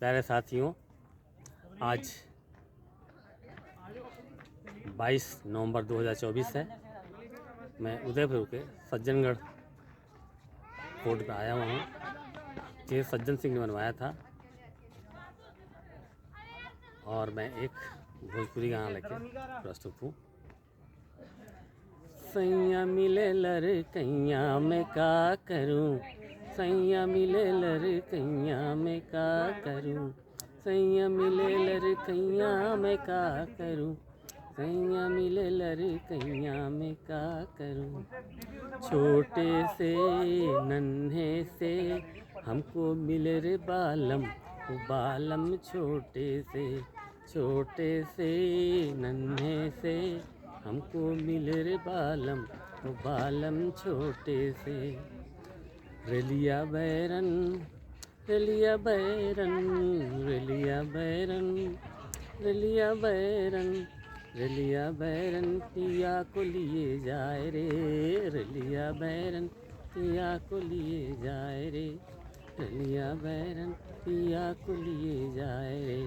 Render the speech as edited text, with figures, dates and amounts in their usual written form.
प्यारे साथियों, आज 22 नवंबर 2024 है। मैं उदयपुर के सज्जनगढ़ कोर्ट पे आया हुआ हूँ। ये सज्जन सिंह ने बनवाया था और मैं एक भोजपुरी गाना लेके प्रस्तुत हूँ। सैया मिले लड़कैया में का करूँ, सैया मिले लड़कैया में का करूँ, सैया मिले लड़कैया में का करूँ, सैया मिले लड़कैया में का करूँ। छोटे से नन्हे से हमको मिले रे बालम, वो बालम छोटे से नन्हे से हमको मिले रे बालम, वो बालम छोटे से। रेलिया बैरन रेलिया बैरन रेलिया बैरन रेलिया बैरन रेलिया बैरन पिया को लिए जाए रे, रेलिया बैरन पिया को लिए जाए रे, रेलिया बैरन पिया को लिए जाए रे।